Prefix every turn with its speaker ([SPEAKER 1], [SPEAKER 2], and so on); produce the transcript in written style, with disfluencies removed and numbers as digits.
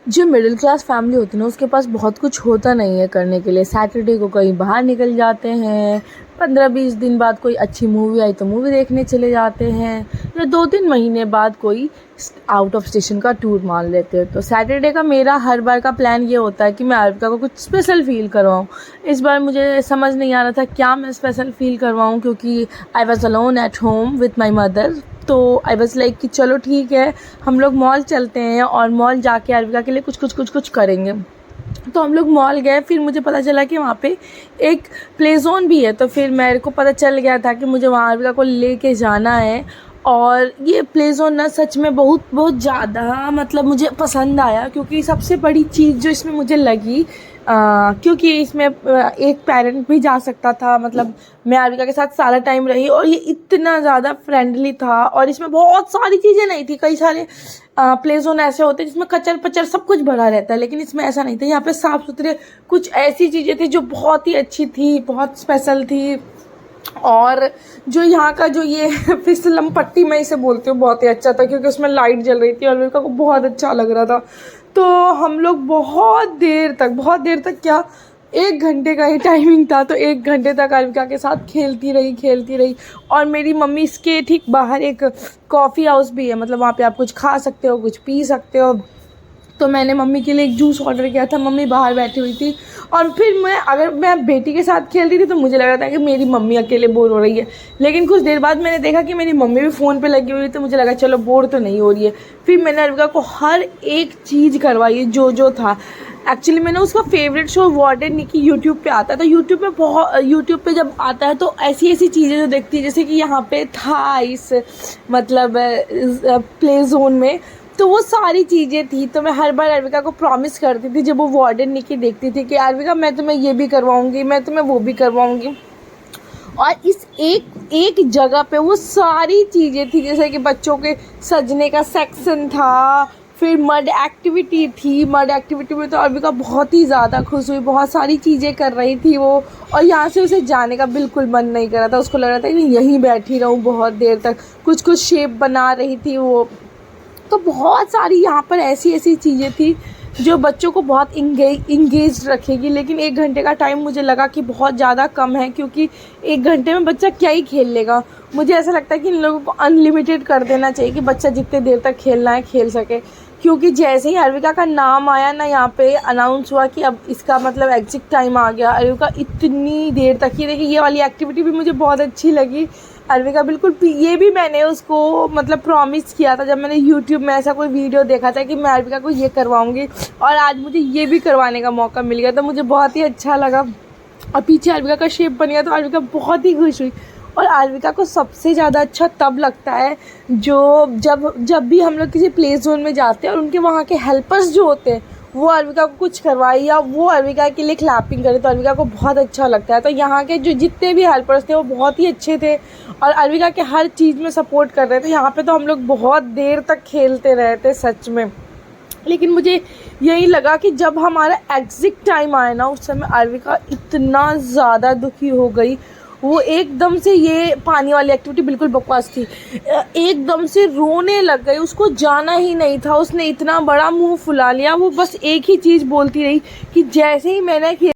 [SPEAKER 1] जो middle class family होती है ना, उसके पास बहुत कुछ होता नहीं है करने के लिए। सैटरडे को कहीं बाहर निकल जाते हैं, 15-20 दिन बाद कोई अच्छी मूवी आई तो मूवी देखने चले जाते हैं, या 2-3 महीने बाद कोई आउट ऑफ स्टेशन का टूर मार लेते हैं। तो सैटरडे का मेरा हर बार का प्लान ये होता है कि मैं अर्पिता को कुछ स्पेशल फ़ील करवाऊँ। इस बार मुझे समझ नहीं आ रहा था क्या मैं स्पेशल फ़ील करवाऊँ, क्योंकि I was alone at home with my mother. तो आई वॉज लाइक कि चलो ठीक है, हम लोग मॉल चलते हैं और मॉल जाके अर्पिता के लिए कुछ करेंगे। तो हम लोग मॉल गए, फिर मुझे पता चला कि वहाँ पे एक प्ले ज़ोन भी है। तो फिर मेरे को पता चल गया था कि मुझे वहाँ अर्पिता को लेके जाना है। और ये प्ले ज़ोन ना सच में बहुत बहुत ज़्यादा मतलब मुझे पसंद आया, क्योंकि सबसे बड़ी चीज़ जो इसमें मुझे लगी, क्योंकि इसमें एक पेरेंट भी जा सकता था। मतलब मैं अर्पिता के साथ सारा टाइम रही और ये इतना ज़्यादा फ्रेंडली था। और इसमें बहुत सारी चीज़ें नहीं थी, कई सारे प्ले ज़ोन ऐसे होते हैं जिसमें कचर पचर सब कुछ भरा रहता है, लेकिन इसमें ऐसा नहीं था। यहाँ पे साफ़ सुथरे कुछ ऐसी चीज़ें थी जो बहुत ही अच्छी थी, बहुत स्पेशल थी। और जो यहाँ का जो ये फिसलम पट्टी, मैं इसे बोलती हूँ, बहुत ही अच्छा था, क्योंकि उसमें लाइट जल रही थी और मेरे को बहुत अच्छा लग रहा था। तो हम लोग बहुत देर तक क्या, 1 घंटे का ही टाइमिंग था, तो 1 घंटे तक अर्पिता के साथ खेलती रही। और मेरी मम्मी इसके ठीक बाहर एक कॉफ़ी हाउस भी है, मतलब वहाँ पे आप कुछ खा सकते हो, कुछ पी सकते हो। तो मैंने मम्मी के लिए एक जूस ऑर्डर किया था, मम्मी बाहर बैठी हुई थी। और फिर अगर मैं बेटी के साथ खेल रही थी तो मुझे लग रहा था कि मेरी मम्मी अकेले बोर हो रही है, लेकिन कुछ देर बाद मैंने देखा कि मेरी मम्मी भी फ़ोन पे लगी हुई है, तो मुझे लगा चलो बोर तो नहीं हो रही है। फिर मैंने अर्पिता को हर एक चीज़ करवाई जो था। एक्चुअली मैंने उसका favourite show Vlad and Niki YouTube पे आता है, तो यूट्यूब पे जब आता है तो ऐसी चीज़ें जो देखती है, जैसे कि यहाँ पे था इस मतलब प्ले जोन में, तो वो सारी चीज़ें थी। तो मैं हर बार अर्पिता को प्रॉमिस करती थी जब वो वार्डन निकी देखती थी कि अर्पिता मैं तुम्हें ये भी करवाऊँगी, मैं तुम्हें वो भी करवाऊँगी। और इस एक जगह पे वो सारी चीज़ें थी, जैसे कि बच्चों के सजने का सेक्शन था, फिर मड एक्टिविटी थी। मड एक्टिविटी में तो अर्पिता बहुत ही ज़्यादा खुश हुई, बहुत सारी चीज़ें कर रही थी वो। और यहाँ से उसे जाने का बिल्कुल मन नहीं कर रहा था, उसको लग रहा था कि यहीं बैठी रहूँ बहुत देर तक। कुछ शेप बना रही थी वो। तो बहुत सारी यहाँ पर ऐसी चीज़ें थी जो बच्चों को बहुत इंगेज रखेगी। लेकिन 1 घंटे का टाइम मुझे लगा कि बहुत ज़्यादा कम है, क्योंकि 1 घंटे में बच्चा क्या ही खेल लेगा। मुझे ऐसा लगता है कि इन लोगों को अनलिमिटेड कर देना चाहिए कि बच्चा जितने देर तक खेलना है खेल सके। क्योंकि जैसे ही अर्पिता का नाम आया ना, यहाँ पे अनाउंस हुआ कि अब इसका मतलब एग्जिट टाइम आ गया, अर्पिता इतनी देर तक ही देखिए। ये वाली एक्टिविटी भी मुझे बहुत अच्छी लगी। अर्पिता बिल्कुल, ये भी मैंने उसको मतलब प्रॉमिस किया था जब मैंने यूट्यूब में ऐसा कोई वीडियो देखा था कि मैं अर्पिता को ये करवाऊँगी, और आज मुझे ये भी करवाने का मौका मिल गया, तो मुझे बहुत ही अच्छा लगा। और पीछे अर्पिता का शेप बन गया तो अर्पिता बहुत ही खुश हुई। और अर्पिता को सबसे ज़्यादा अच्छा तब लगता है जब भी हम लोग किसी प्ले जोन में जाते हैं और उनके वहाँ के हेल्पर्स जो होते हैं वो अर्पिता को कुछ करवाए या वो अर्पिता के लिए क्लैपिंग करे, तो अर्पिता को बहुत अच्छा लगता है। तो यहाँ के जो जितने भी हेल्पर्स थे वो बहुत ही अच्छे थे और अर्पिता के हर चीज़ में सपोर्ट कर रहे थे। यहाँ पे तो हम लोग बहुत देर तक खेलते रहे थे सच में। लेकिन मुझे यही लगा कि जब हमारा एग्जिट टाइम आया ना, उस समय अर्पिता इतना ज़्यादा दुखी हो गई। वो एकदम से, ये पानी वाली एक्टिविटी बिल्कुल बकवास थी, एकदम से रोने लग गई। उसको जाना ही नहीं था, उसने इतना बड़ा मुंह फुला लिया। वो बस एक ही चीज़ बोलती रही कि जैसे ही मैंने